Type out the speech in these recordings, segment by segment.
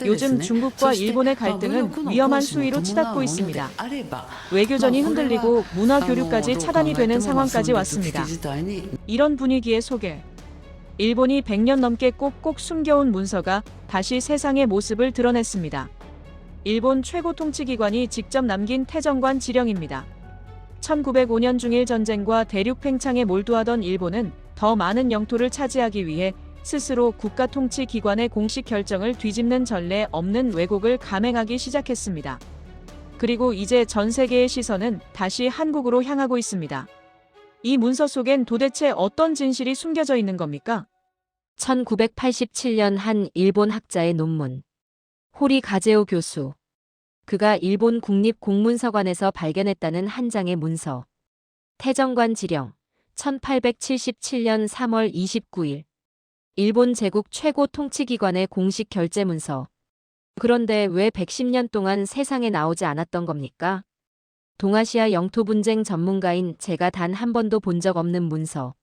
요즘 중국과 일본의 갈등은 위험한 수위로 치닫고 있습니다. 외교전이 흔들리고 문화 교류까지 차단이 되는 상황까지 왔습니다. 이런 분위기의 속에 일본이 100년 넘게 꼭꼭 숨겨온 문서가 다시 세상의 모습을 드러냈습니다. 일본 최고 통치기관이 직접 남긴 태정관 지령입니다. 1905년 중일 전쟁과 대륙 팽창에 몰두하던 일본은 더 많은 영토를 차지하기 위해 스스로 국가 통치 기관의 공식 결정을 뒤집는 전례 없는 왜곡을 감행하기 시작했습니다. 그리고 이제 전 세계의 시선은 다시 한국으로 향하고 있습니다. 이 문서 속엔 도대체 어떤 진실이 숨겨져 있는 겁니까? 1987년 한 일본 학자의 논문. 호리 가제오 교수. 그가 일본 국립공문서관에서 발견했다는 한 장의 문서. 태정관 지령. 1877년 3월 29일. 일본 제국 최고 통치기관의 공식 결재 문서. 그런데 왜 110년 동안 세상에 나오지 않았던 겁니까? 동아시아 영토 분쟁 전문가인 제가 단 한 번도 본 적 없는 문서.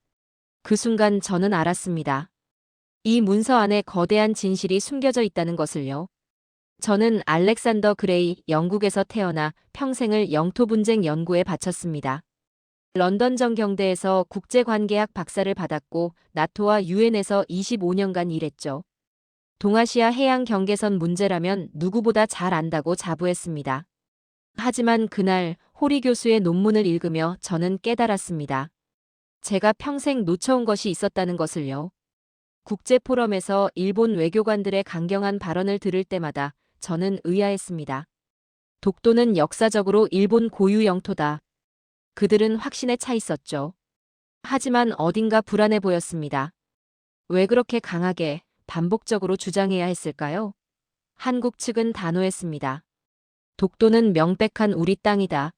그 순간 저는 알았습니다. 이 문서 안에 거대한 진실이 숨겨져 있다는 것을요. 저는 알렉산더 그레이 영국에서 태어나 평생을 영토 분쟁 연구에 바쳤습니다. 런던 정경대에서 국제관계학 박사를 받았고 나토와 유엔에서 25년간 일했죠. 동아시아 해양 경계선 문제라면 누구보다 잘 안다고 자부했습니다. 하지만 그날 호리 교수의 논문을 읽으며 저는 깨달았습니다. 제가 평생 놓쳐온 것이 있었다는 것을요. 국제포럼에서 일본 외교관들의 강경한 발언을 들을 때마다 저는 의아했습니다. 독도는 역사적으로 일본 고유 영토다. 그들은 확신에 차 있었죠. 하지만 어딘가 불안해 보였습니다. 왜 그렇게 강하게 반복적으로 주장해야 했을까요? 한국 측은 단호했습니다. 독도는 명백한 우리 땅이다.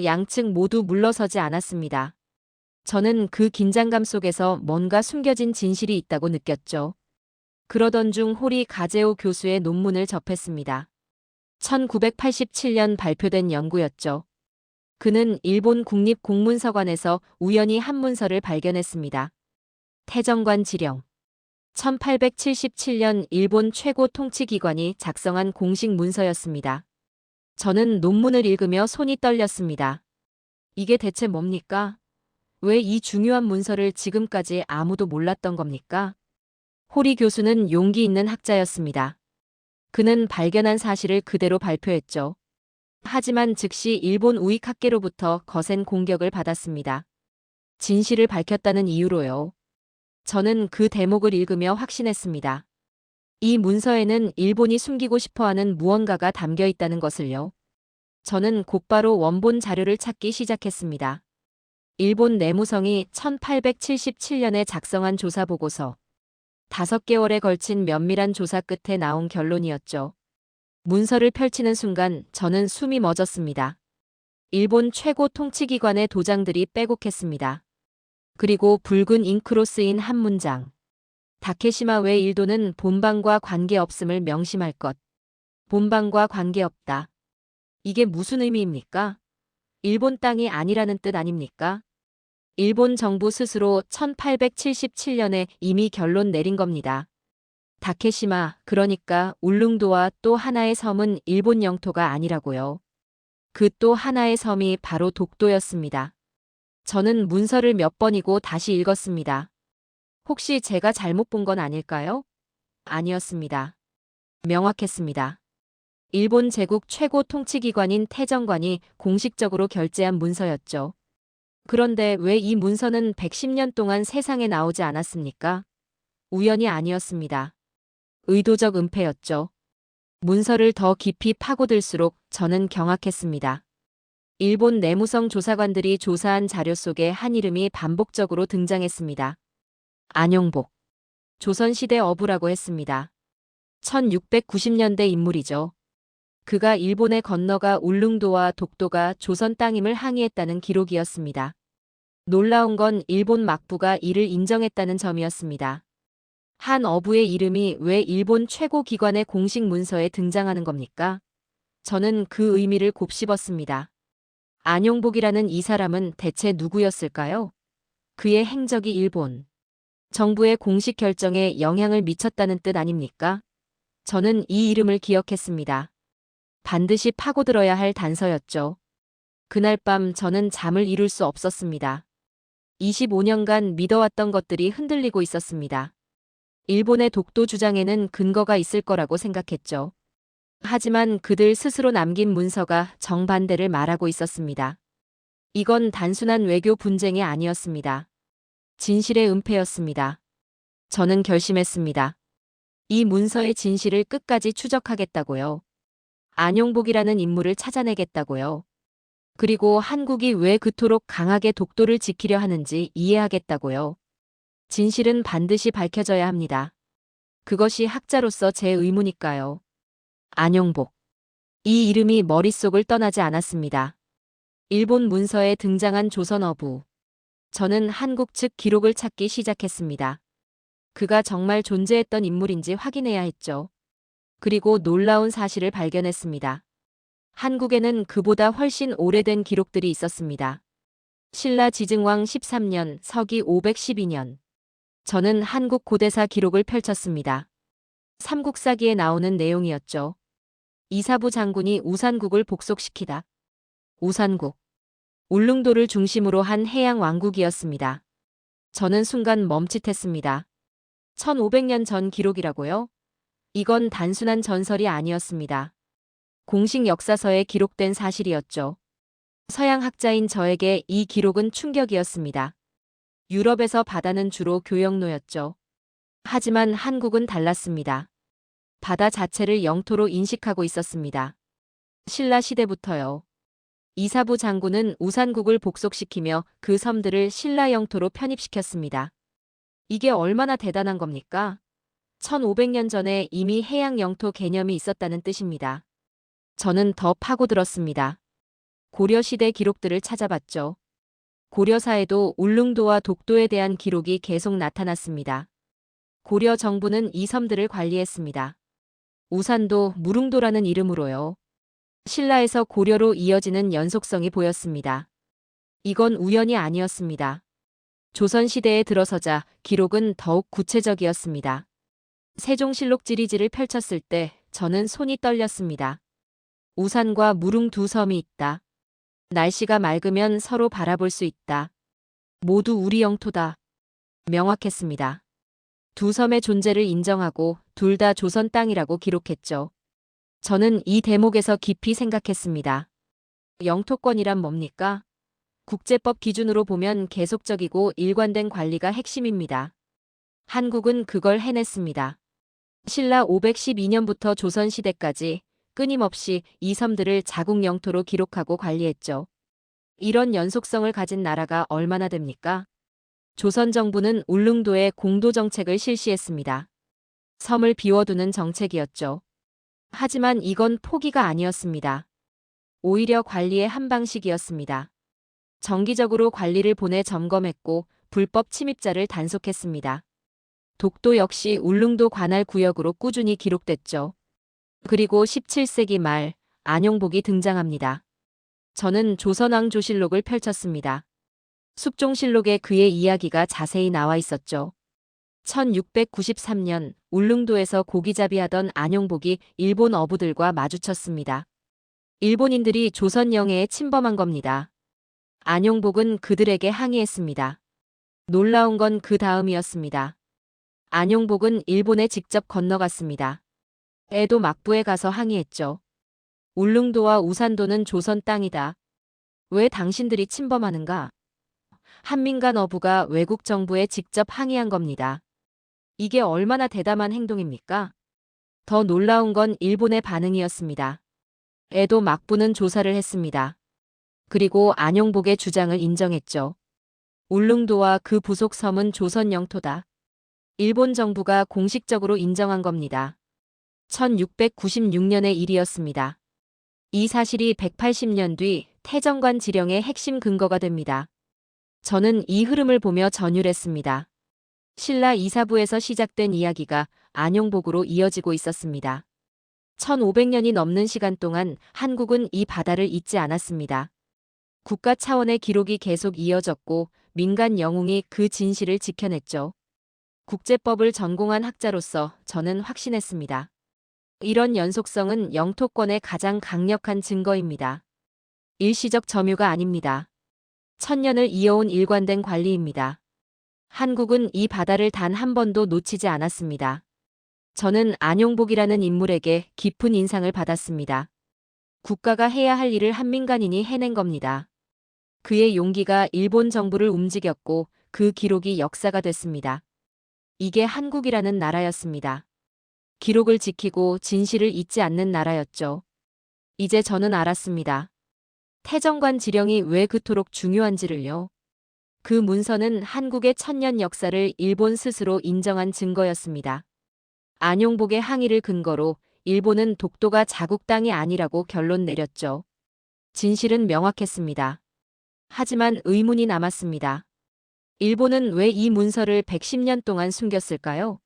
양측 모두 물러서지 않았습니다. 저는 그 긴장감 속에서 뭔가 숨겨진 진실이 있다고 느꼈죠. 그러던 중 호리 가제오 교수의 논문을 접했습니다. 1987년 발표된 연구였죠. 그는 일본 국립공문서관에서 우연히 한 문서를 발견했습니다. 태정관 지령. 1877년 일본 최고 통치기관이 작성한 공식 문서였습니다. 저는 논문을 읽으며 손이 떨렸습니다. 이게 대체 뭡니까? 왜 이 중요한 문서를 지금까지 아무도 몰랐던 겁니까? 호리 교수는 용기 있는 학자였습니다. 그는 발견한 사실을 그대로 발표했죠. 하지만 즉시 일본 우익학계로부터 거센 공격을 받았습니다. 진실을 밝혔다는 이유로요. 저는 그 대목을 읽으며 확신했습니다. 이 문서에는 일본이 숨기고 싶어하는 무언가가 담겨 있다는 것을요. 저는 곧바로 원본 자료를 찾기 시작했습니다. 일본 내무성이 1877년에 작성한 조사보고서. 5개월에 걸친 면밀한 조사 끝에 나온 결론이었죠. 문서를 펼치는 순간 저는 숨이 멎었습니다. 일본 최고 통치기관의 도장들이 빼곡했습니다. 그리고 붉은 잉크로 쓰인 한 문장. 다케시마 외 일도는 본방과 관계없음을 명심할 것. 본방과 관계없다. 이게 무슨 의미입니까? 일본 땅이 아니라는 뜻 아닙니까? 일본 정부 스스로 1877년에 이미 결론 내린 겁니다. 다케시마, 그러니까 울릉도와 또 하나의 섬은 일본 영토가 아니라고요. 그 또 하나의 섬이 바로 독도였습니다. 저는 문서를 몇 번이고 다시 읽었습니다. 혹시 제가 잘못 본 건 아닐까요? 아니었습니다. 명확했습니다. 일본 제국 최고 통치기관인 태정관이 공식적으로 결재한 문서였죠. 그런데 왜 이 문서는 110년 동안 세상에 나오지 않았습니까? 우연이 아니었습니다. 의도적 은폐였죠. 문서를 더 깊이 파고들수록 저는 경악했습니다. 일본 내무성 조사관들이 조사한 자료 속에 한 이름이 반복적으로 등장했습니다. 안용복. 조선시대 어부라고 했습니다. 1690년대 인물이죠. 그가 일본에 건너가 울릉도와 독도가 조선 땅임을 항의했다는 기록이었습니다. 놀라운 건 일본 막부가 이를 인정했다는 점이었습니다. 한 어부의 이름이 왜 일본 최고 기관의 공식 문서에 등장하는 겁니까? 저는 그 의미를 곱씹었습니다. 안용복이라는 이 사람은 대체 누구였을까요? 그의 행적이 일본 정부의 공식 결정에 영향을 미쳤다는 뜻 아닙니까? 저는 이 이름을 기억했습니다. 반드시 파고들어야 할 단서였죠. 그날 밤 저는 잠을 이룰 수 없었습니다. 25년간 믿어왔던 것들이 흔들리고 있었습니다. 일본의 독도 주장에는 근거가 있을 거라고 생각했죠. 하지만 그들 스스로 남긴 문서가 정반대를 말하고 있었습니다. 이건 단순한 외교 분쟁이 아니었습니다. 진실의 은폐였습니다. 저는 결심했습니다. 이 문서의 진실을 끝까지 추적하겠다고요. 안용복이라는 인물을 찾아내겠다고요. 그리고 한국이 왜 그토록 강하게 독도를 지키려 하는지 이해하겠다고요. 진실은 반드시 밝혀져야 합니다. 그것이 학자로서 제 의무니까요. 안용복. 이 이름이 머릿속을 떠나지 않았습니다. 일본 문서에 등장한 조선 어부. 저는 한국 측 기록을 찾기 시작했습니다. 그가 정말 존재했던 인물인지 확인해야 했죠. 그리고 놀라운 사실을 발견했습니다. 한국에는 그보다 훨씬 오래된 기록들이 있었습니다. 신라 지증왕 13년, 서기 512년. 저는 한국 고대사 기록을 펼쳤습니다. 삼국사기에 나오는 내용이었죠. 이사부 장군이 우산국을 복속시키다. 우산국. 울릉도를 중심으로 한 해양 왕국이었습니다. 저는 순간 멈칫했습니다. 1500년 전 기록이라고요? 이건 단순한 전설이 아니었습니다. 공식 역사서에 기록된 사실이었죠. 서양 학자인 저에게 이 기록은 충격이었습니다. 유럽에서 바다는 주로 교역로였죠. 하지만 한국은 달랐습니다. 바다 자체를 영토로 인식하고 있었습니다. 신라 시대부터요. 이사부 장군은 우산국을 복속시키며 그 섬들을 신라 영토로 편입시켰습니다. 이게 얼마나 대단한 겁니까? 1500년 전에 이미 해양 영토 개념이 있었다는 뜻입니다. 저는 더 파고들었습니다. 고려시대 기록들을 찾아봤죠. 고려사에도 울릉도와 독도에 대한 기록이 계속 나타났습니다. 고려 정부는 이 섬들을 관리했습니다. 우산도 무릉도라는 이름으로요. 신라에서 고려로 이어지는 연속성이 보였습니다. 이건 우연이 아니었습니다. 조선시대에 들어서자 기록은 더욱 구체적이었습니다. 세종실록 지리지를 펼쳤을 때 저는 손이 떨렸습니다. 우산과 무릉 두 섬이 있다. 날씨가 맑으면 서로 바라볼 수 있다. 모두 우리 영토다. 명확했습니다. 두 섬의 존재를 인정하고 둘 다 조선 땅이라고 기록했죠. 저는 이 대목에서 깊이 생각했습니다. 영토권이란 뭡니까? 국제법 기준으로 보면 계속적이고 일관된 관리가 핵심입니다. 한국은 그걸 해냈습니다. 신라 512년부터 조선시대까지 끊임없이 이 섬들을 자국 영토로 기록하고 관리했죠. 이런 연속성을 가진 나라가 얼마나 됩니까? 조선 정부는 울릉도에 공도 정책을 실시했습니다. 섬을 비워두는 정책이었죠. 하지만 이건 포기가 아니었습니다. 오히려 관리의 한 방식이었습니다. 정기적으로 관리를 보내 점검했고 불법 침입자를 단속했습니다. 독도 역시 울릉도 관할 구역으로 꾸준히 기록됐죠. 그리고 17세기 말 안용복이 등장합니다. 저는 조선왕조실록을 펼쳤습니다. 숙종실록에 그의 이야기가 자세히 나와 있었죠. 1693년 울릉도에서 고기잡이하던 안용복이 일본 어부들과 마주쳤습니다. 일본인들이 조선 영해에 침범한 겁니다. 안용복은 그들에게 항의했습니다. 놀라운 건 그 다음이었습니다. 안용복은 일본에 직접 건너갔습니다. 에도 막부에 가서 항의했죠. 울릉도와 우산도는 조선 땅이다. 왜 당신들이 침범하는가? 한민간 어부가 외국 정부에 직접 항의한 겁니다. 이게 얼마나 대담한 행동입니까? 더 놀라운 건 일본의 반응이었습니다. 에도 막부는 조사를 했습니다. 그리고 안용복의 주장을 인정했죠. 울릉도와 그 부속 섬은 조선 영토다. 일본 정부가 공식적으로 인정한 겁니다. 1696년의 일이었습니다. 이 사실이 180년 뒤 태정관 지령의 핵심 근거가 됩니다. 저는 이 흐름을 보며 전율했습니다. 신라 이사부에서 시작된 이야기가 안용복으로 이어지고 있었습니다. 1500년이 넘는 시간 동안 한국은 이 바다를 잊지 않았습니다. 국가 차원의 기록이 계속 이어졌고 민간 영웅이 그 진실을 지켜냈죠. 국제법을 전공한 학자로서 저는 확신했습니다. 이런 연속성은 영토권의 가장 강력한 증거입니다. 일시적 점유가 아닙니다. 천년을 이어온 일관된 관리입니다. 한국은 이 바다를 단 한 번도 놓치지 않았습니다. 저는 안용복이라는 인물에게 깊은 인상을 받았습니다. 국가가 해야 할 일을 한민간인이 해낸 겁니다. 그의 용기가 일본 정부를 움직였고 그 기록이 역사가 됐습니다. 이게 한국이라는 나라였습니다. 기록을 지키고 진실을 잊지 않는 나라였죠. 이제 저는 알았습니다. 태정관 지령이 왜 그토록 중요한지를요. 그 문서는 한국의 천년 역사를 일본 스스로 인정한 증거였습니다. 안용복의 항의를 근거로 일본은 독도가 자국 땅이 아니라고 결론 내렸죠. 진실은 명확했습니다. 하지만 의문이 남았습니다. 일본은 왜 이 문서를 110년 동안 숨겼을까요?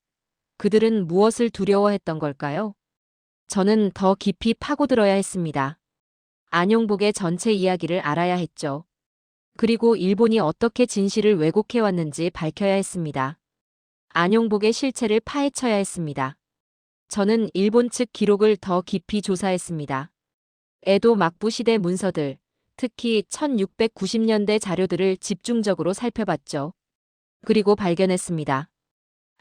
그들은 무엇을 두려워했던 걸까요? 저는 더 깊이 파고들어야 했습니다. 안용복의 전체 이야기를 알아야 했죠. 그리고 일본이 어떻게 진실을 왜곡해왔는지 밝혀야 했습니다. 안용복의 실체를 파헤쳐야 했습니다. 저는 일본 측 기록을 더 깊이 조사했습니다. 에도 막부 시대 문서들, 특히 1690년대 자료들을 집중적으로 살펴봤죠. 그리고 발견했습니다.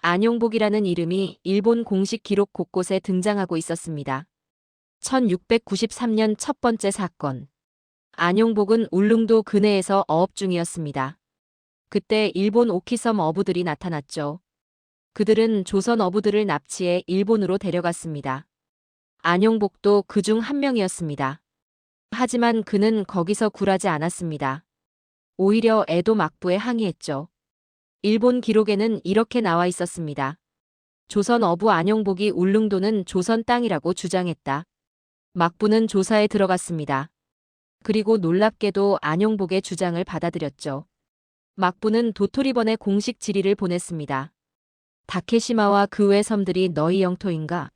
안용복이라는 이름이 일본 공식 기록 곳곳에 등장하고 있었습니다. 1693년 첫 번째 사건. 안용복은 울릉도 근해에서 어업 중이었습니다. 그때 일본 오키섬 어부들이 나타났죠. 그들은 조선 어부들을 납치해 일본으로 데려갔습니다. 안용복도 그중 한 명이었습니다. 하지만 그는 거기서 굴하지 않았습니다. 오히려 에도 막부에 항의했죠. 일본 기록에는 이렇게 나와 있었습니다. 조선 어부 안용복이 울릉도는 조선 땅이라고 주장했다. 막부는 조사에 들어갔습니다. 그리고 놀랍게도 안용복의 주장을 받아들였죠. 막부는 도토리번에 공식 질의를 보냈습니다. 다케시마와 그 외 섬들이 너희 영토인가?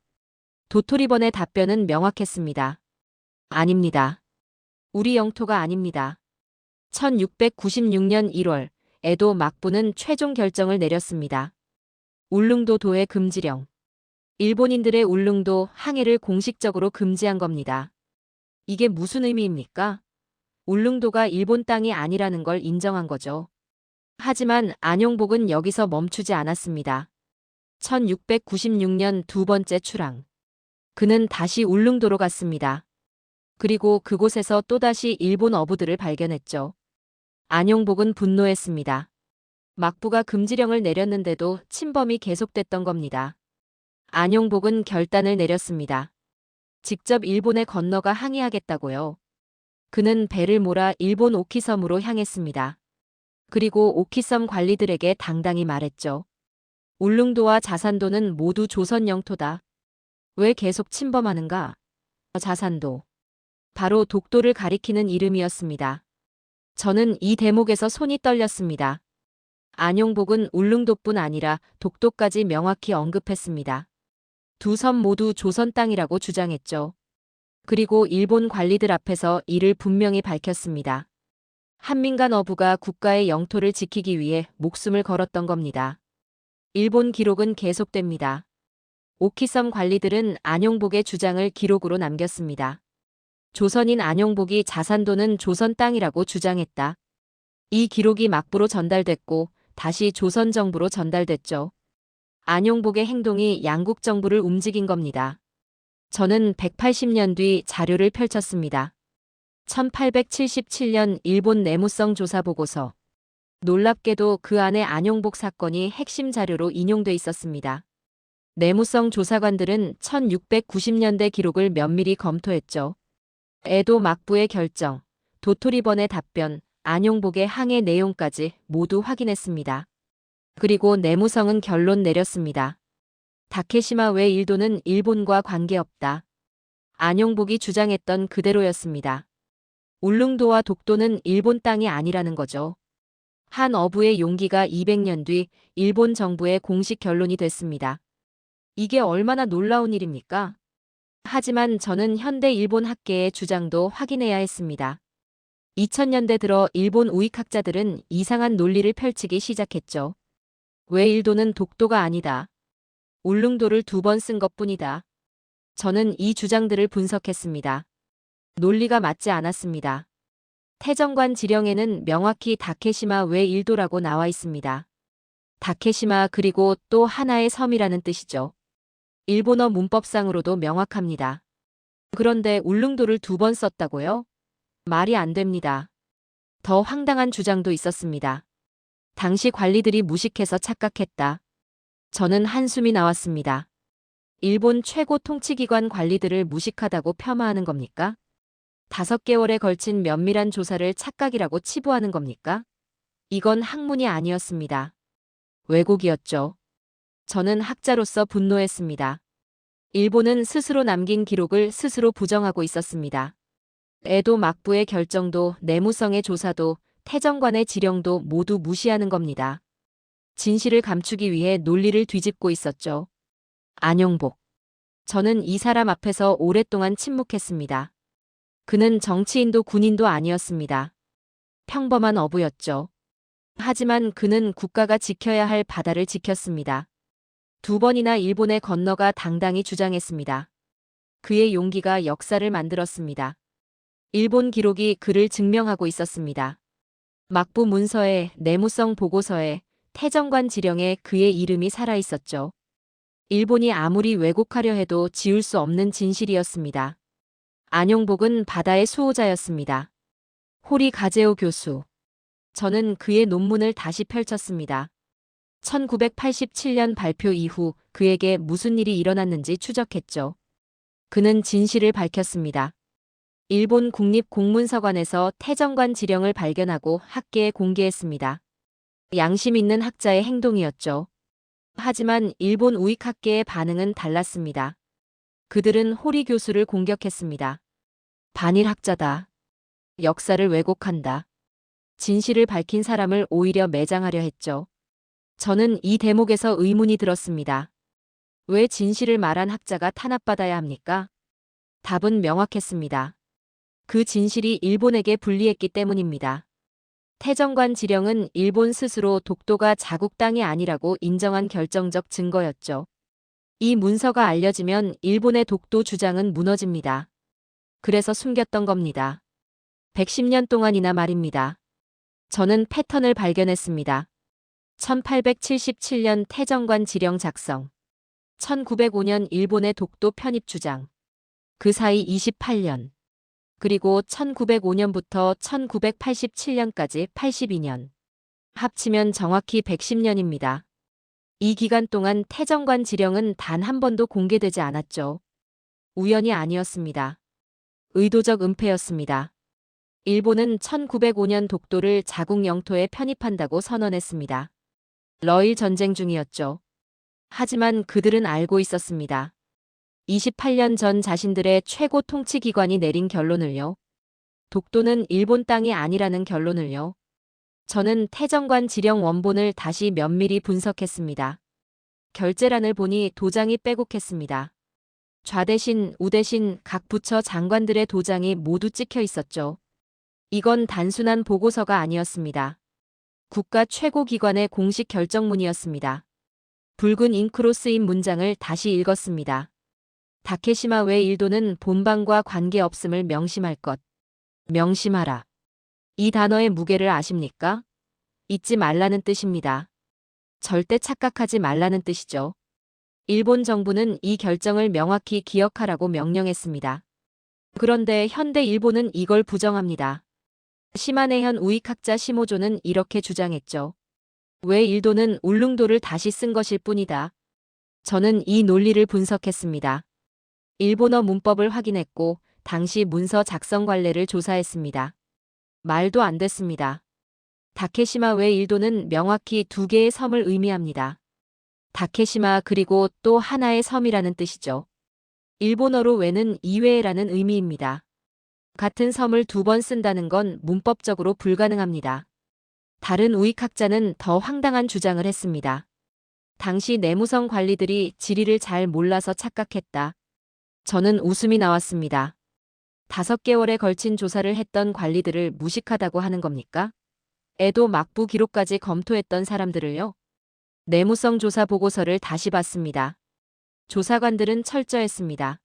도토리번의 답변은 명확했습니다. 아닙니다. 우리 영토가 아닙니다. 1696년 1월 에도 막부는 최종 결정을 내렸습니다. 울릉도 도의 금지령. 일본인들의 울릉도 항해를 공식적으로 금지한 겁니다. 이게 무슨 의미입니까? 울릉도가 일본 땅이 아니라는 걸 인정한 거죠. 하지만 안용복은 여기서 멈추지 않았습니다. 1696년 두 번째 출항. 그는 다시 울릉도로 갔습니다. 그리고 그곳에서 또다시 일본 어부들을 발견했죠. 안용복은 분노했습니다. 막부가 금지령을 내렸는데도 침범이 계속됐던 겁니다. 안용복은 결단을 내렸습니다. 직접 일본에 건너가 항의하겠다고요. 그는 배를 몰아 일본 오키섬으로 향했습니다. 그리고 오키섬 관리들에게 당당히 말했죠. 울릉도와 자산도는 모두 조선 영토다. 왜 계속 침범하는가? 자산도. 바로 독도를 가리키는 이름이었습니다. 저는 이 대목에서 손이 떨렸습니다. 안용복은 울릉도뿐 아니라 독도까지 명확히 언급했습니다. 두 섬 모두 조선 땅이라고 주장했죠. 그리고 일본 관리들 앞에서 이를 분명히 밝혔습니다. 한민간 어부가 국가의 영토를 지키기 위해 목숨을 걸었던 겁니다. 일본 기록은 계속됩니다. 오키섬 관리들은 안용복의 주장을 기록으로 남겼습니다. 조선인 안용복이 자산도는 조선 땅이라고 주장했다. 이 기록이 막부로 전달됐고 다시 조선 정부로 전달됐죠. 안용복의 행동이 양국 정부를 움직인 겁니다. 저는 180년 뒤 자료를 펼쳤습니다. 1877년 일본 내무성 조사 보고서. 놀랍게도 그 안에 안용복 사건이 핵심 자료로 인용돼 있었습니다. 내무성 조사관들은 1690년대 기록을 면밀히 검토했죠. 에도 막부의 결정, 도토리번의 답변, 안용복의 항해 내용까지 모두 확인했습니다. 그리고 내무성은 결론 내렸습니다. 다케시마 외 일도는 일본과 관계없다. 안용복이 주장했던 그대로였습니다. 울릉도와 독도는 일본 땅이 아니라는 거죠. 한 어부의 용기가 200년 뒤 일본 정부의 공식 결론이 됐습니다. 이게 얼마나 놀라운 일입니까? 하지만 저는 현대 일본 학계의 주장도 확인해야 했습니다. 2000년대 들어 일본 우익학자들은 이상한 논리를 펼치기 시작했죠. 왜 일도는 독도가 아니다. 울릉도를 두 번 쓴 것뿐이다. 저는 이 주장들을 분석했습니다. 논리가 맞지 않았습니다. 태정관 지령에는 명확히 다케시마 외 일도라고 나와 있습니다. 다케시마 그리고 또 하나의 섬이라는 뜻이죠. 일본어 문법상으로도 명확합니다. 그런데 울릉도를 2번 썼다고요? 말이 안 됩니다. 더 황당한 주장도 있었습니다. 당시 관리들이 무식해서 착각했다. 저는 한숨이 나왔습니다. 일본 최고 통치기관 관리들을 무식하다고 폄하하는 겁니까? 5개월에 걸친 면밀한 조사를 착각이라고 치부하는 겁니까? 이건 학문이 아니었습니다. 왜곡이었죠. 저는 학자로서 분노했습니다. 일본은 스스로 남긴 기록을 스스로 부정하고 있었습니다. 에도 막부의 결정도 내무성의 조사도 태정관의 지령도 모두 무시하는 겁니다. 진실을 감추기 위해 논리를 뒤집고 있었죠. 안용복. 저는 이 사람 앞에서 오랫동안 침묵했습니다. 그는 정치인도 군인도 아니었습니다. 평범한 어부였죠. 하지만 그는 국가가 지켜야 할 바다를 지켰습니다. 2번이나 일본에 건너가 당당히 주장했습니다. 그의 용기가 역사를 만들었습니다. 일본 기록이 그를 증명하고 있었습니다. 막부 문서에, 내무성 보고서에, 태정관 지령에 그의 이름이 살아있었죠. 일본이 아무리 왜곡하려 해도 지울 수 없는 진실이었습니다. 안용복은 바다의 수호자였습니다. 호리 가제오 교수. 저는 그의 논문을 다시 펼쳤습니다. 1987년 발표 이후 그에게 무슨 일이 일어났는지 추적했죠. 그는 진실을 밝혔습니다. 일본 국립공문서관에서 태정관 지령을 발견하고 학계에 공개했습니다. 양심 있는 학자의 행동이었죠. 하지만 일본 우익학계의 반응은 달랐습니다. 그들은 호리 교수를 공격했습니다. 반일학자다. 역사를 왜곡한다. 진실을 밝힌 사람을 오히려 매장하려 했죠. 저는 이 대목에서 의문이 들었습니다. 왜 진실을 말한 학자가 탄압받아야 합니까? 답은 명확했습니다. 그 진실이 일본에게 불리했기 때문입니다. 태정관 지령은 일본 스스로 독도가 자국 땅이 아니라고 인정한 결정적 증거였죠. 이 문서가 알려지면 일본의 독도 주장은 무너집니다. 그래서 숨겼던 겁니다. 110년 동안이나 말입니다. 저는 패턴을 발견했습니다. 1877년 태정관 지령 작성. 1905년 일본의 독도 편입 주장. 그 사이 28년. 그리고 1905년부터 1987년까지 82년. 합치면 정확히 110년입니다. 이 기간 동안 태정관 지령은 단 한 번도 공개되지 않았죠. 우연이 아니었습니다. 의도적 은폐였습니다. 일본은 1905년 독도를 자국 영토에 편입한다고 선언했습니다. 러일 전쟁 중이었죠. 하지만 그들은 알고 있었습니다. 28년 전 자신들의 최고 통치기관이 내린 결론을요. 독도는 일본 땅이 아니라는 결론을요. 저는 태정관 지령 원본을 다시 면밀히 분석했습니다. 결재란을 보니 도장이 빼곡했습니다. 좌대신, 우대신 각 부처 장관들의 도장이 모두 찍혀 있었죠. 이건 단순한 보고서가 아니었습니다. 국가 최고기관의 공식 결정문이었습니다. 붉은 잉크로 쓰인 문장을 다시 읽었습니다. 다케시마 외 일도는 본방과 관계없음을 명심할 것. 명심하라. 이 단어의 무게를 아십니까? 잊지 말라는 뜻입니다. 절대 착각하지 말라는 뜻이죠. 일본 정부는 이 결정을 명확히 기억하라고 명령했습니다. 그런데 현대 일본은 이걸 부정합니다. 시마네현 우익학자 시모조는 이렇게 주장했죠. 왜 일도는 울릉도를 다시 쓴 것일 뿐이다. 저는 이 논리를 분석했습니다. 일본어 문법을 확인했고 당시 문서 작성 관례를 조사했습니다. 말도 안 됐습니다. 다케시마 외 일도는 명확히 2개의 섬을 의미합니다. 다케시마 그리고 또 하나의 섬이라는 뜻이죠. 일본어로 외는 이외에라는 의미입니다. 같은 섬을 2번 쓴다는 건 문법적으로 불가능합니다. 다른 우익학자는 더 황당한 주장을 했습니다. 당시 내무성 관리들이 지리를 잘 몰라서 착각했다. 저는 웃음이 나왔습니다. 5개월에 걸친 조사를 했던 관리들을 무식하다고 하는 겁니까? 에도 막부 기록까지 검토했던 사람들을요? 내무성 조사 보고서를 다시 봤습니다. 조사관들은 철저했습니다.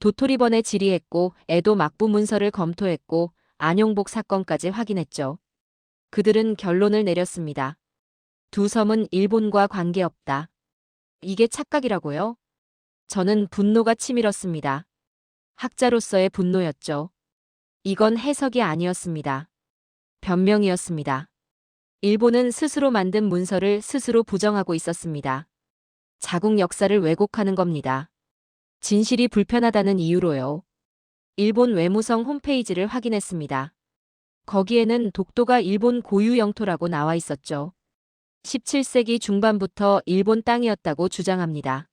도토리번에 질의했고 에도 막부 문서를 검토했고 안용복 사건까지 확인했죠. 그들은 결론을 내렸습니다. 두 섬은 일본과 관계없다. 이게 착각이라고요? 저는 분노가 치밀었습니다. 학자로서의 분노였죠. 이건 해석이 아니었습니다. 변명이었습니다. 일본은 스스로 만든 문서를 스스로 부정하고 있었습니다. 자국 역사를 왜곡하는 겁니다. 진실이 불편하다는 이유로요. 일본 외무성 홈페이지를 확인했습니다. 거기에는 독도가 일본 고유 영토라고 나와 있었죠. 17세기 중반부터 일본 땅이었다고 주장합니다.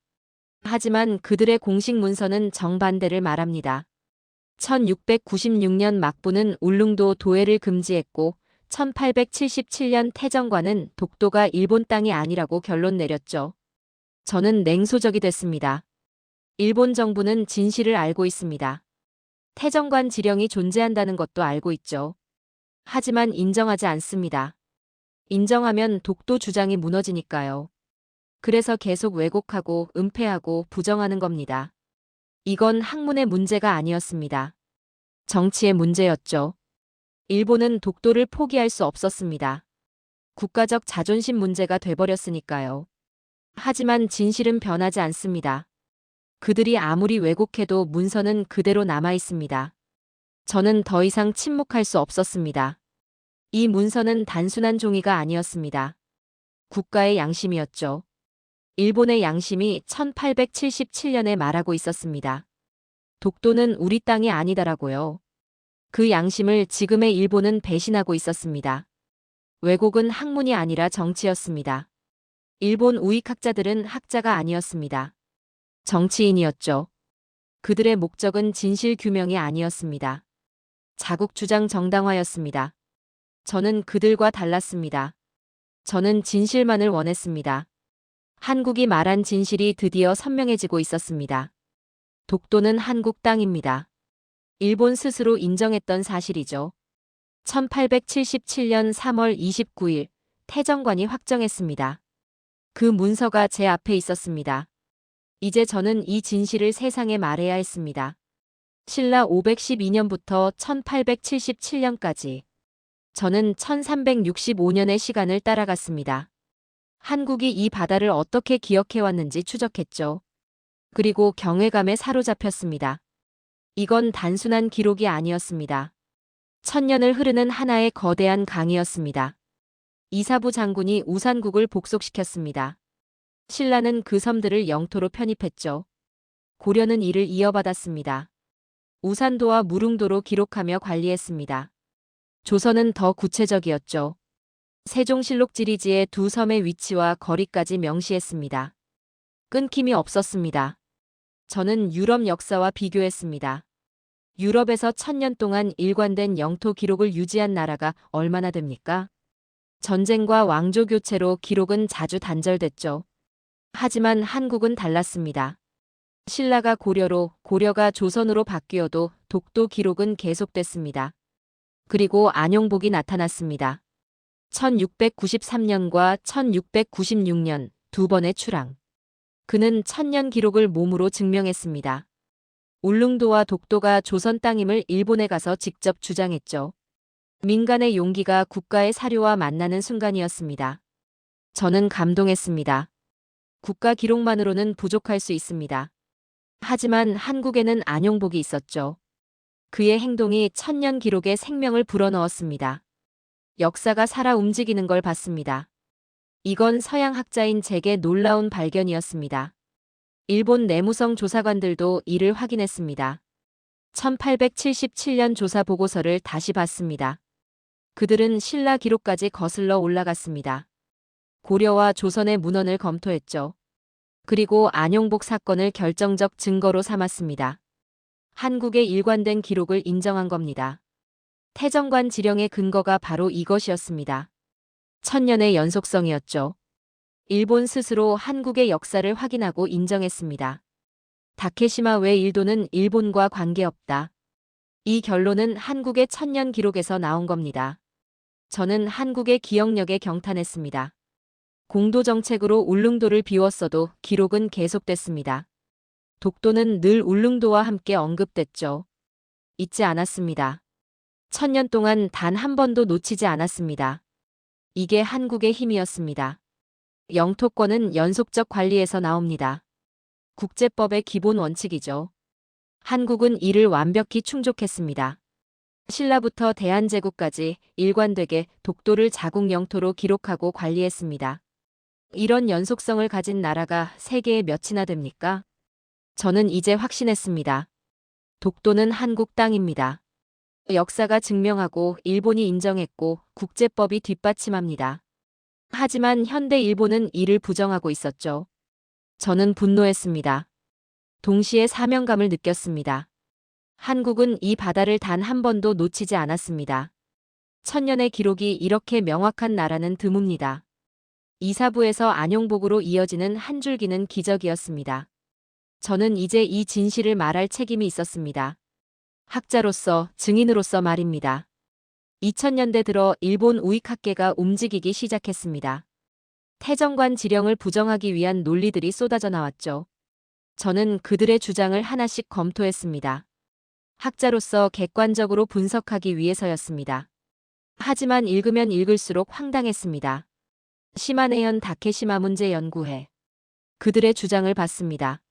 하지만 그들의 공식 문서는 정반대를 말합니다. 1696년 막부는 울릉도 도해를 금지했고 1877년 태정관은 독도가 일본 땅이 아니라고 결론 내렸죠. 저는 냉소적이 됐습니다. 일본 정부는 진실을 알고 있습니다. 태정관 지령이 존재한다는 것도 알고 있죠. 하지만 인정하지 않습니다. 인정하면 독도 주장이 무너지니까요. 그래서 계속 왜곡하고 은폐하고 부정하는 겁니다. 이건 학문의 문제가 아니었습니다. 정치의 문제였죠. 일본은 독도를 포기할 수 없었습니다. 국가적 자존심 문제가 돼버렸으니까요. 하지만 진실은 변하지 않습니다. 그들이 아무리 왜곡해도 문서는 그대로 남아 있습니다. 저는 더 이상 침묵할 수 없었습니다. 이 문서는 단순한 종이가 아니었습니다. 국가의 양심이었죠. 일본의 양심이 1877년에 말하고 있었습니다. 독도는 우리 땅이 아니다라고요. 그 양심을 지금의 일본은 배신하고 있었습니다. 왜곡은 학문이 아니라 정치였습니다. 일본 우익학자들은 학자가 아니었습니다. 정치인이었죠. 그들의 목적은 진실 규명이 아니었습니다. 자국 주장 정당화였습니다. 저는 그들과 달랐습니다. 저는 진실만을 원했습니다. 한국이 말한 진실이 드디어 선명해지고 있었습니다. 독도는 한국 땅입니다. 일본 스스로 인정했던 사실이죠. 1877년 3월 29일 태정관이 확정했습니다. 그 문서가 제 앞에 있었습니다. 이제 저는 이 진실을 세상에 말해야 했습니다. 신라 512년부터 1877년까지 저는 1365년의 시간을 따라갔습니다. 한국이 이 바다를 어떻게 기억해왔는지 추적했죠. 그리고 경외감에 사로잡혔습니다. 이건 단순한 기록이 아니었습니다. 천년을 흐르는 하나의 거대한 강이었습니다. 이사부 장군이 우산국을 복속시켰습니다. 신라는 그 섬들을 영토로 편입했죠. 고려는 이를 이어받았습니다. 우산도와 무릉도로 기록하며 관리했습니다. 조선은 더 구체적이었죠. 세종실록 지리지의 두 섬의 위치와 거리까지 명시했습니다. 끊김이 없었습니다. 저는 유럽 역사와 비교했습니다. 유럽에서 1000년 동안 일관된 영토 기록을 유지한 나라가 얼마나 됩니까? 전쟁과 왕조 교체로 기록은 자주 단절됐죠. 하지만 한국은 달랐습니다. 신라가 고려로, 고려가 조선으로 바뀌어도 독도 기록은 계속됐습니다. 그리고 안용복이 나타났습니다. 1693년과 1696년 두 번의 출항. 그는 1000년 기록을 몸으로 증명했습니다. 울릉도와 독도가 조선 땅임을 일본에 가서 직접 주장했죠. 민간의 용기가 국가의 사료와 만나는 순간이었습니다. 저는 감동했습니다. 국가 기록만으로는 부족할 수 있습니다. 하지만 한국에는 안용복이 있었죠. 그의 행동이 1000년 기록에 생명을 불어넣었습니다. 역사가 살아 움직이는 걸 봤습니다. 이건 서양 학자인 제게 놀라운 발견이었습니다. 일본 내무성 조사관들도 이를 확인했습니다. 1877년 조사 보고서를 다시 봤습니다. 그들은 신라 기록까지 거슬러 올라갔습니다. 고려와 조선의 문헌을 검토했죠. 그리고 안용복 사건을 결정적 증거로 삼았습니다. 한국의 일관된 기록을 인정한 겁니다. 태정관 지령의 근거가 바로 이것이었습니다. 1000년의 연속성이었죠. 일본 스스로 한국의 역사를 확인하고 인정했습니다. 다케시마 외 일도는 일본과 관계없다. 이 결론은 한국의 1000년 기록에서 나온 겁니다. 저는 한국의 기억력에 경탄했습니다. 공도 정책으로 울릉도를 비웠어도 기록은 계속됐습니다. 독도는 늘 울릉도와 함께 언급됐죠. 잊지 않았습니다. 1000년 동안 단 한 번도 놓치지 않았습니다. 이게 한국의 힘이었습니다. 영토권은 연속적 관리에서 나옵니다. 국제법의 기본 원칙이죠. 한국은 이를 완벽히 충족했습니다. 신라부터 대한제국까지 일관되게 독도를 자국 영토로 기록하고 관리했습니다. 이런 연속성을 가진 나라가 세계에 몇이나 됩니까? 저는 이제 확신했습니다. 독도는 한국 땅입니다. 역사가 증명하고 일본이 인정했고 국제법이 뒷받침합니다. 하지만 현대 일본은 이를 부정하고 있었죠. 저는 분노했습니다. 동시에 사명감을 느꼈습니다. 한국은 이 바다를 단 한 번도 놓치지 않았습니다. 1000년의 기록이 이렇게 명확한 나라는 드뭅니다. 이사부에서 안용복으로 이어지는 한 줄기는 기적이었습니다. 저는 이제 이 진실을 말할 책임이 있었습니다. 학자로서, 증인으로서 말입니다. 2000년대 들어 일본 우익학계가 움직이기 시작했습니다. 태정관 지령을 부정하기 위한 논리들이 쏟아져 나왔죠. 저는 그들의 주장을 하나씩 검토했습니다. 학자로서 객관적으로 분석하기 위해서였습니다. 하지만 읽으면 읽을수록 황당했습니다. 시마네현 다케시마 문제 연구회. 그들의 주장을 봤습니다.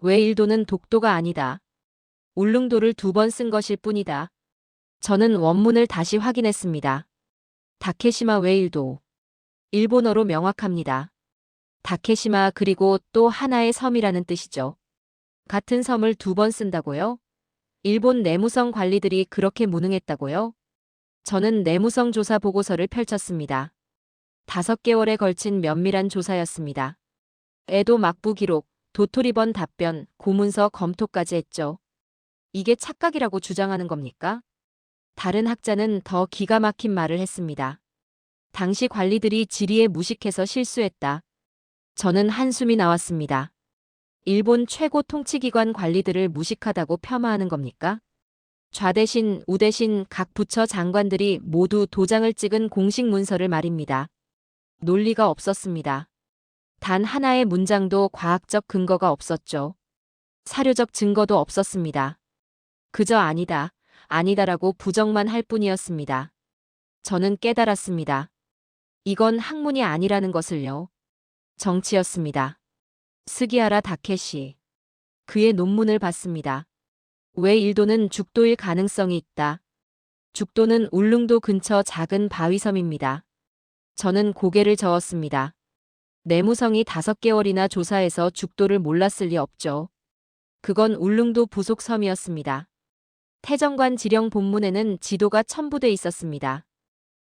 왜 일도는 독도가 아니다. 울릉도를 2번 쓴 것일 뿐이다. 저는 원문을 다시 확인했습니다. 다케시마 왜 일도. 일본어로 명확합니다. 다케시마 그리고 또 하나의 섬이라는 뜻이죠. 같은 섬을 2번 쓴다고요? 일본 내무성 관리들이 그렇게 무능했다고요? 저는 내무성 조사 보고서를 펼쳤습니다. 5개월에 걸친 면밀한 조사였습니다. 에도 막부 기록, 도토리번 답변, 고문서 검토까지 했죠. 이게 착각이라고 주장하는 겁니까? 다른 학자는 더 기가 막힌 말을 했습니다. 당시 관리들이 지리에 무식해서 실수했다. 저는 한숨이 나왔습니다. 일본 최고 통치기관 관리들을 무식하다고 폄하하는 겁니까? 좌대신, 우대신 각 부처 장관들이 모두 도장을 찍은 공식 문서를 말입니다. 논리가 없었습니다. 단 하나의 문장도 과학적 근거가 없었죠. 사료적 증거도 없었습니다. 그저 아니다, 아니다라고 부정만 할 뿐이었습니다. 저는 깨달았습니다. 이건 학문이 아니라는 것을요. 정치였습니다. 스기하라 다케시. 그의 논문을 봤습니다. 왜 일도는 죽도일 가능성이 있다. 죽도는 울릉도 근처 작은 바위섬입니다. 저는 고개를 저었습니다. 내무성이 5개월이나 조사해서 죽도를 몰랐을 리 없죠. 그건 울릉도 부속 섬이었습니다. 태정관 지령 본문에는 지도가 첨부돼 있었습니다.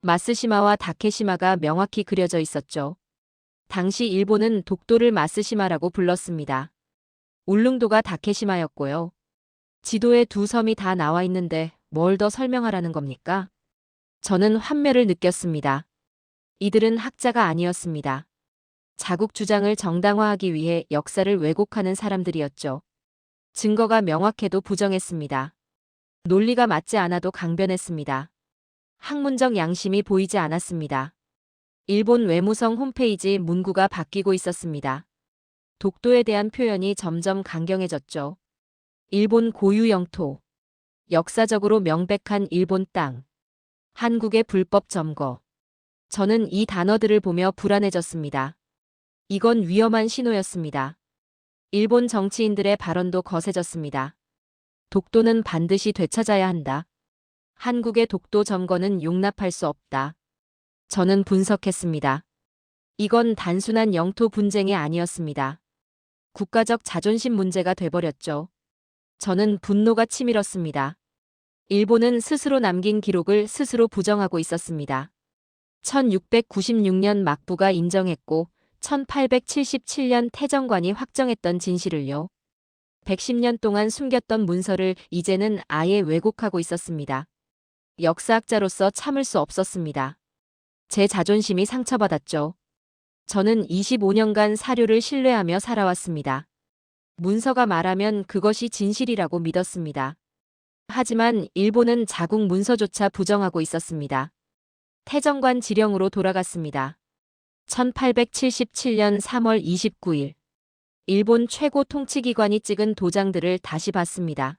마스시마와 다케시마가 명확히 그려져 있었죠. 당시 일본은 독도를 마스시마라고 불렀습니다. 울릉도가 다케시마였고요. 지도에 2 섬이 다 나와 있는데 뭘 더 설명하라는 겁니까? 저는 환멸을 느꼈습니다. 이들은 학자가 아니었습니다. 자국 주장을 정당화하기 위해 역사를 왜곡하는 사람들이었죠. 증거가 명확해도 부정했습니다. 논리가 맞지 않아도 강변했습니다. 학문적 양심이 보이지 않았습니다. 일본 외무성 홈페이지 문구가 바뀌고 있었습니다. 독도에 대한 표현이 점점 강경해졌죠. 일본 고유 영토. 역사적으로 명백한 일본 땅. 한국의 불법 점거. 저는 이 단어들을 보며 불안해졌습니다. 이건 위험한 신호였습니다. 일본 정치인들의 발언도 거세졌습니다. 독도는 반드시 되찾아야 한다. 한국의 독도 점거는 용납할 수 없다. 저는 분석했습니다. 이건 단순한 영토 분쟁이 아니었습니다. 국가적 자존심 문제가 돼버렸죠. 저는 분노가 치밀었습니다. 일본은 스스로 남긴 기록을 스스로 부정하고 있었습니다. 1696년 막부가 인정했고 1877년 태정관이 확정했던 진실을요. 110년 동안 숨겼던 문서를 이제는 아예 왜곡하고 있었습니다. 역사학자로서 참을 수 없었습니다. 제 자존심이 상처받았죠. 저는 25년간 사료를 신뢰하며 살아왔습니다. 문서가 말하면 그것이 진실이라고 믿었습니다. 하지만 일본은 자국 문서조차 부정하고 있었습니다. 태정관 지령으로 돌아갔습니다. 1877년 3월 29일. 일본 최고 통치기관이 찍은 도장들을 다시 봤습니다.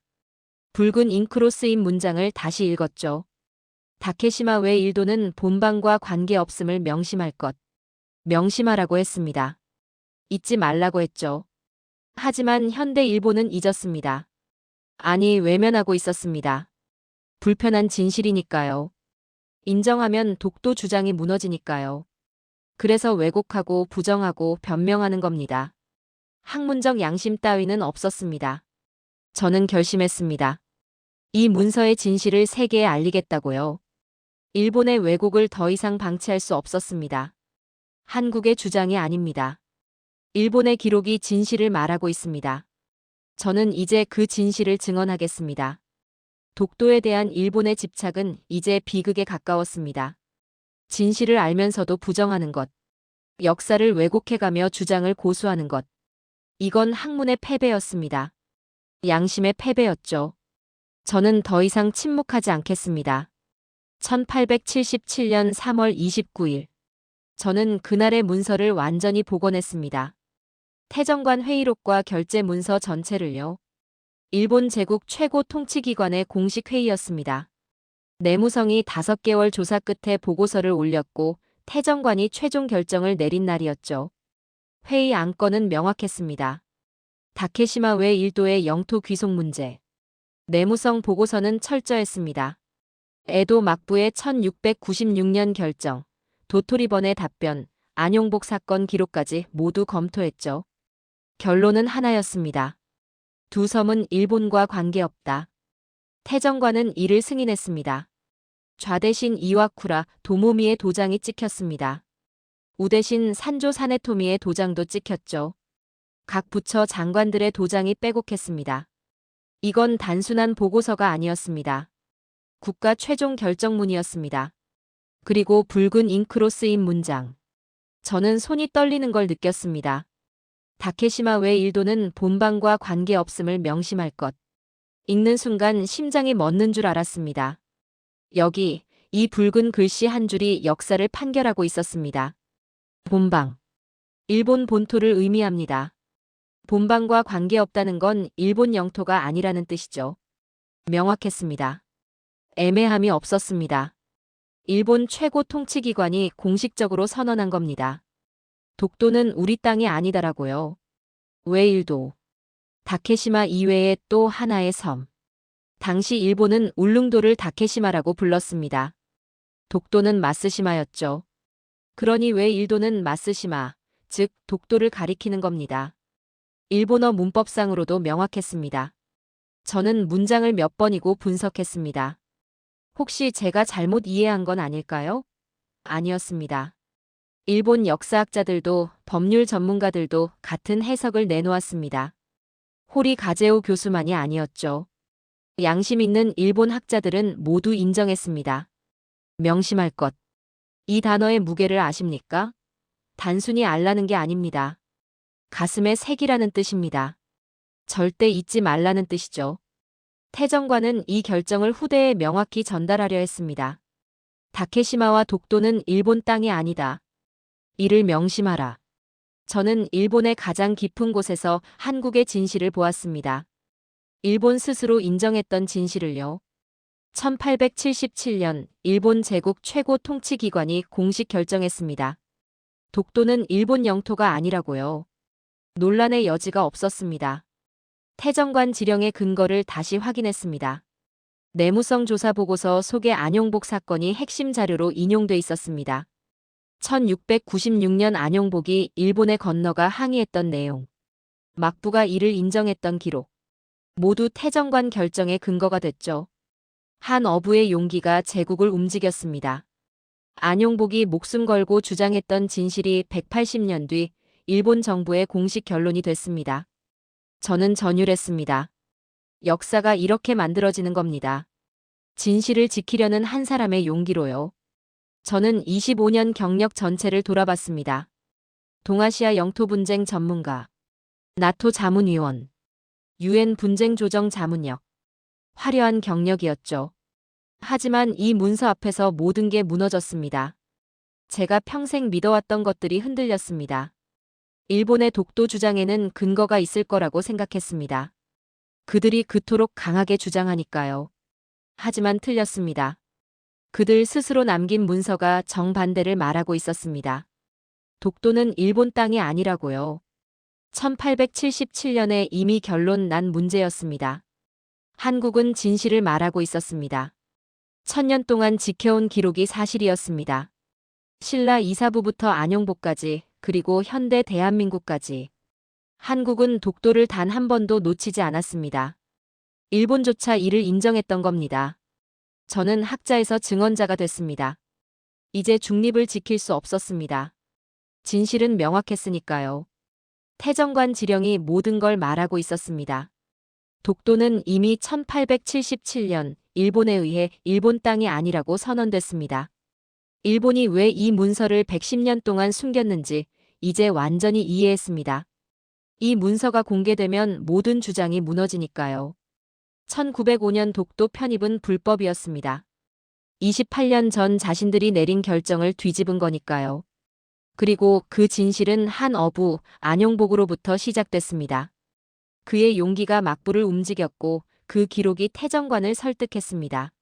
붉은 잉크로 쓰인 문장을 다시 읽었죠. 다케시마 외 일도는 본방과 관계없음을 명심할 것. 명심하라고 했습니다. 잊지 말라고 했죠. 하지만 현대 일본은 잊었습니다. 아니, 외면하고 있었습니다. 불편한 진실이니까요. 인정하면 독도 주장이 무너지니까요. 그래서 왜곡하고 부정하고 변명하는 겁니다. 학문적 양심 따위는 없었습니다. 저는 결심했습니다. 이 문서의 진실을 세계에 알리겠다고요. 일본의 왜곡을 더 이상 방치할 수 없었습니다. 한국의 주장이 아닙니다. 일본의 기록이 진실을 말하고 있습니다. 저는 이제 그 진실을 증언하겠습니다. 독도에 대한 일본의 집착은 이제 비극에 가까웠습니다. 진실을 알면서도 부정하는 것, 역사를 왜곡해가며 주장을 고수하는 것. 이건 학문의 패배였습니다. 양심의 패배였죠. 저는 더 이상 침묵하지 않겠습니다. 1877년 3월 29일. 저는 그날의 문서를 완전히 복원했습니다. 태정관 회의록과 결제 문서 전체를요. 일본 제국 최고 통치기관의 공식 회의였습니다. 내무성이 5개월 조사 끝에 보고서를 올렸고 태정관이 최종 결정을 내린 날이었죠. 회의 안건은 명확했습니다. 다케시마 외 일도의 영토 귀속 문제. 내무성 보고서는 철저했습니다. 에도 막부의 1696년 결정, 도토리번의 답변, 안용복 사건 기록까지 모두 검토했죠. 결론은 하나였습니다. 두 섬은 일본과 관계없다. 태정관은 이를 승인했습니다. 좌대신 이와쿠라 도모미의 도장이 찍혔습니다. 우대신 산조 사네토미의 도장도 찍혔죠. 각 부처 장관들의 도장이 빼곡했습니다. 이건 단순한 보고서가 아니었습니다. 국가 최종 결정문이었습니다. 그리고 붉은 잉크로 쓰인 문장. 저는 손이 떨리는 걸 느꼈습니다. 다케시마 외 일도는 본방과 관계없음을 명심할 것. 읽는 순간 심장이 멎는 줄 알았습니다. 여기 이 붉은 글씨 한 줄이 역사를 판결하고 있었습니다. 본방. 일본 본토를 의미합니다. 본방과 관계없다는 건 일본 영토가 아니라는 뜻이죠. 명확했습니다. 애매함이 없었습니다. 일본 최고 통치기관이 공식적으로 선언한 겁니다. 독도는 우리 땅이 아니다라고요. 왜 일도? 다케시마 이외에 또 하나의 섬. 당시 일본은 울릉도를 다케시마라고 불렀습니다. 독도는 마쓰시마였죠. 그러니 왜 일도는 마쓰시마, 즉 독도를 가리키는 겁니다. 일본어 문법상으로도 명확했습니다. 저는 문장을 몇 번이고 분석했습니다. 혹시 제가 잘못 이해한 건 아닐까요? 아니었습니다. 일본 역사학자들도 법률 전문가들도 같은 해석을 내놓았습니다. 호리 가제오 교수만이 아니었죠. 양심 있는 일본 학자들은 모두 인정했습니다. 명심할 것. 이 단어의 무게를 아십니까? 단순히 알라는 게 아닙니다. 가슴에 새기라는 뜻입니다. 절대 잊지 말라는 뜻이죠. 태정관은 이 결정을 후대에 명확히 전달하려 했습니다. 다케시마와 독도는 일본 땅이 아니다. 이를 명심하라. 저는 일본의 가장 깊은 곳에서 한국의 진실을 보았습니다. 일본 스스로 인정했던 진실을요. 1877년 일본 제국 최고 통치기관이 공식 결정했습니다. 독도는 일본 영토가 아니라고요. 논란의 여지가 없었습니다. 태정관 지령의 근거를 다시 확인했습니다. 내무성 조사 보고서 속의 안용복 사건이 핵심 자료로 인용돼 있었습니다. 1696년 안용복이 일본에 건너가 항의했던 내용, 막부가 이를 인정했던 기록, 모두 태정관 결정의 근거가 됐죠. 한 어부의 용기가 제국을 움직였습니다. 안용복이 목숨 걸고 주장했던 진실이 180년 뒤 일본 정부의 공식 결론이 됐습니다. 저는 전율했습니다. 역사가 이렇게 만들어지는 겁니다. 진실을 지키려는 한 사람의 용기로요. 저는 25년 경력 전체를 돌아봤습니다. 동아시아 영토 분쟁 전문가, 나토 자문위원, UN 분쟁 조정 자문역. 화려한 경력이었죠. 하지만 이 문서 앞에서 모든 게 무너졌습니다. 제가 평생 믿어왔던 것들이 흔들렸습니다. 일본의 독도 주장에는 근거가 있을 거라고 생각했습니다. 그들이 그토록 강하게 주장하니까요. 하지만 틀렸습니다. 그들 스스로 남긴 문서가 정반대를 말하고 있었습니다. 독도는 일본 땅이 아니라고요. 1877년에 이미 결론 난 문제였습니다. 한국은 진실을 말하고 있었습니다. 1000년 동안 지켜온 기록이 사실이었습니다. 신라 이사부부터 안용복까지 그리고 현대 대한민국까지 한국은 독도를 단 한 번도 놓치지 않았습니다. 일본조차 이를 인정했던 겁니다. 저는 학자에서 증언자가 됐습니다. 이제 중립을 지킬 수 없었습니다. 진실은 명확했으니까요. 태정관 지령이 모든 걸 말하고 있었습니다. 독도는 이미 1877년 일본에 의해 일본 땅이 아니라고 선언됐습니다. 일본이 왜 이 문서를 110년 동안 숨겼는지 이제 완전히 이해했습니다. 이 문서가 공개되면 모든 주장이 무너지니까요. 1905년 독도 편입은 불법이었습니다. 28년 전 자신들이 내린 결정을 뒤집은 거니까요. 그리고 그 진실은 한 어부 안용복으로부터 시작됐습니다. 그의 용기가 막부를 움직였고 그 기록이 태정관을 설득했습니다.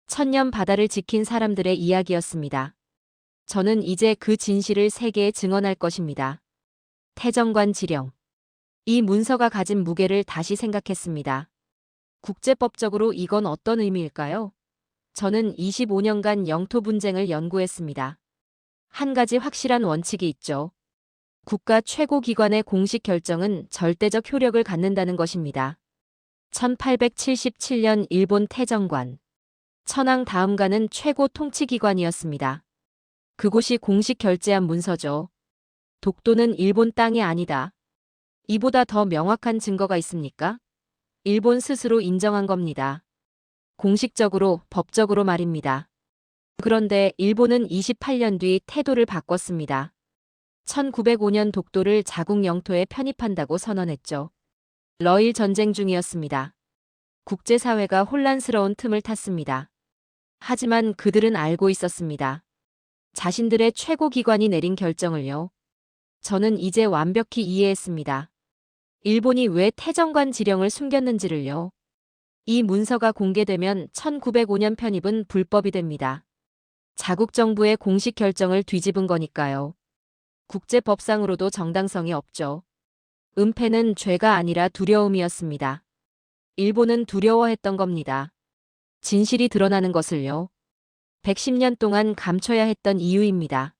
천년 바다를 지킨 사람들의 이야기였습니다. 저는 이제 그 진실을 세계에 증언할 것입니다. 태정관 지령. 이 문서가 가진 무게를 다시 생각했습니다. 국제법적으로 이건 어떤 의미일까요? 저는 25년간 영토 분쟁을 연구했습니다. 한 가지 확실한 원칙이 있죠. 국가 최고 기관의 공식 결정은 절대적 효력을 갖는다는 것입니다. 1877년 일본 태정관. 천황 다음가는 최고 통치기관이었습니다. 그곳이 공식 결재한 문서죠. 독도는 일본 땅이 아니다. 이보다 더 명확한 증거가 있습니까? 일본 스스로 인정한 겁니다. 공식적으로, 법적으로 말입니다. 그런데 일본은 28년 뒤 태도를 바꿨습니다. 1905년 독도를 자국 영토에 편입한다고 선언했죠. 러일 전쟁 중이었습니다. 국제사회가 혼란스러운 틈을 탔습니다. 하지만 그들은 알고 있었습니다. 자신들의 최고 기관이 내린 결정을요. 저는 이제 완벽히 이해했습니다. 일본이 왜 태정관 지령을 숨겼는지를요. 이 문서가 공개되면 1905년 편입은 불법이 됩니다. 자국 정부의 공식 결정을 뒤집은 거니까요. 국제법상으로도 정당성이 없죠. 은폐는 죄가 아니라 두려움이었습니다. 일본은 두려워했던 겁니다. 진실이 드러나는 것을요. 110년 동안 감춰야 했던 이유입니다.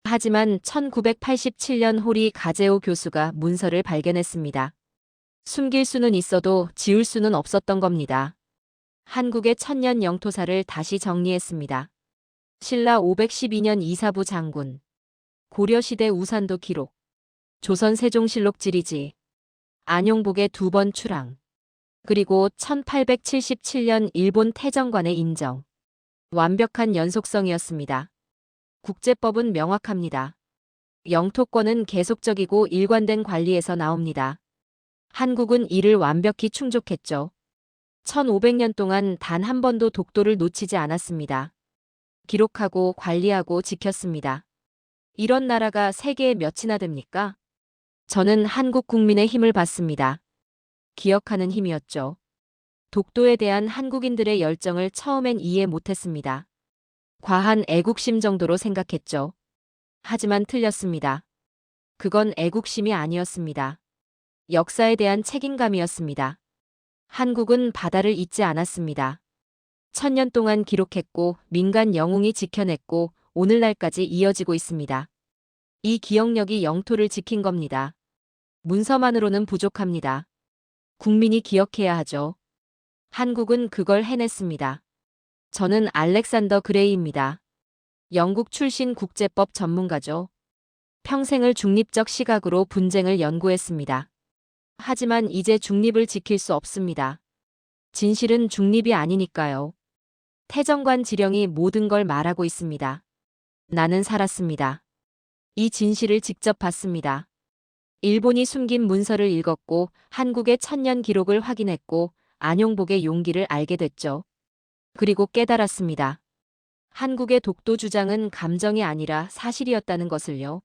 하지만 1987년 호리 가제오 교수가 문서를 발견했습니다. 숨길 수는 있어도 지울 수는 없었던 겁니다. 한국의 천년 영토사를 다시 정리했습니다. 신라 512년 이사부 장군. 고려시대 우산도 기록. 조선 세종실록 지리지. 안용복의 2번 출항. 그리고 1877년 일본 태정관의 인정. 완벽한 연속성이었습니다. 국제법은 명확합니다. 영토권은 계속적이고 일관된 관리에서 나옵니다. 한국은 이를 완벽히 충족했죠. 1500년 동안 단 한 번도 독도를 놓치지 않았습니다. 기록하고 관리하고 지켰습니다. 이런 나라가 세계에 몇이나 됩니까? 저는 한국 국민의 힘을 받습니다. 기억하는 힘이었죠. 독도에 대한 한국인들의 열정을 처음엔 이해 못했습니다. 과한 애국심 정도로 생각했죠. 하지만 틀렸습니다. 그건 애국심이 아니었습니다. 역사에 대한 책임감이었습니다. 한국은 바다를 잊지 않았습니다. 1000년 동안 기록했고 민간 영웅이 지켜냈고 오늘날까지 이어지고 있습니다. 이 기억력이 영토를 지킨 겁니다. 문서만으로는 부족합니다. 국민이 기억해야 하죠. 한국은 그걸 해냈습니다. 저는 알렉산더 그레이입니다. 영국 출신 국제법 전문가죠. 평생을 중립적 시각으로 분쟁을 연구했습니다. 하지만 이제 중립을 지킬 수 없습니다. 진실은 중립이 아니니까요. 태정관 지령이 모든 걸 말하고 있습니다. 나는 살았습니다. 이 진실을 직접 봤습니다. 일본이 숨긴 문서를 읽었고 한국의 천년 기록을 확인했고 안용복의 용기를 알게 됐죠. 그리고 깨달았습니다. 한국의 독도 주장은 감정이 아니라 사실이었다는 것을요.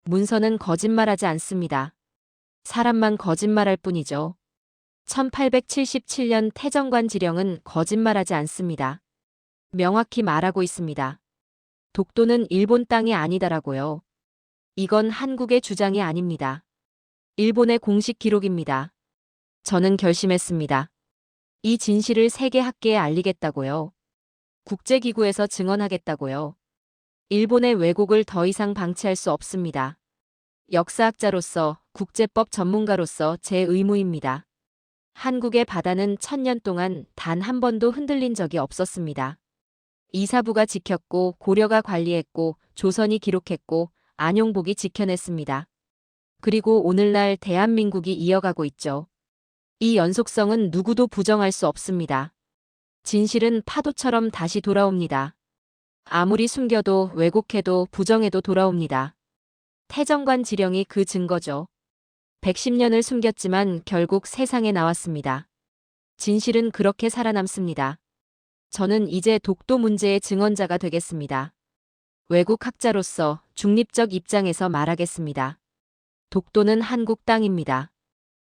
문서는 거짓말하지 않습니다. 사람만 거짓말할 뿐이죠. 1877년 태정관 지령은 거짓말하지 않습니다. 명확히 말하고 있습니다. 독도는 일본 땅이 아니다라고요. 이건 한국의 주장이 아닙니다. 일본의 공식 기록입니다. 저는 결심했습니다. 이 진실을 세계 학계에 알리겠다고요. 국제기구에서 증언하겠다고요. 일본의 왜곡을 더 이상 방치할 수 없습니다. 역사학자로서, 국제법 전문가로서 제 의무입니다. 한국의 바다는 1000년 동안 단 한 번도 흔들린 적이 없었습니다. 이사부가 지켰고, 고려가 관리했고, 조선이 기록했고, 안용복이 지켜냈습니다. 그리고 오늘날 대한민국이 이어가고 있죠. 이 연속성은 누구도 부정할 수 없습니다. 진실은 파도처럼 다시 돌아옵니다. 아무리 숨겨도 왜곡해도 부정해도 돌아옵니다. 태정관 지령이 그 증거죠. 110년을 숨겼지만 결국 세상에 나왔습니다. 진실은 그렇게 살아남습니다. 저는 이제 독도 문제의 증언자가 되겠습니다. 외국 학자로서 중립적 입장에서 말하겠습니다. 독도는 한국 땅입니다.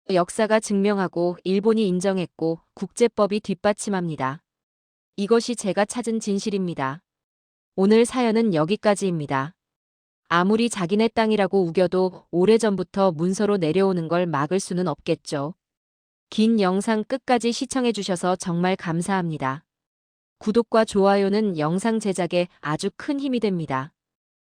역사가 증명하고 일본이 인정했고 국제법이 뒷받침합니다. 이것이 제가 찾은 진실입니다. 오늘 사연은 여기까지입니다. 아무리 자기네 땅이라고 우겨도 오래전부터 문서로 내려오는 걸 막을 수는 없겠죠. 긴 영상 끝까지 시청해주셔서 정말 감사합니다. 구독과 좋아요는 영상 제작에 아주 큰 힘이 됩니다.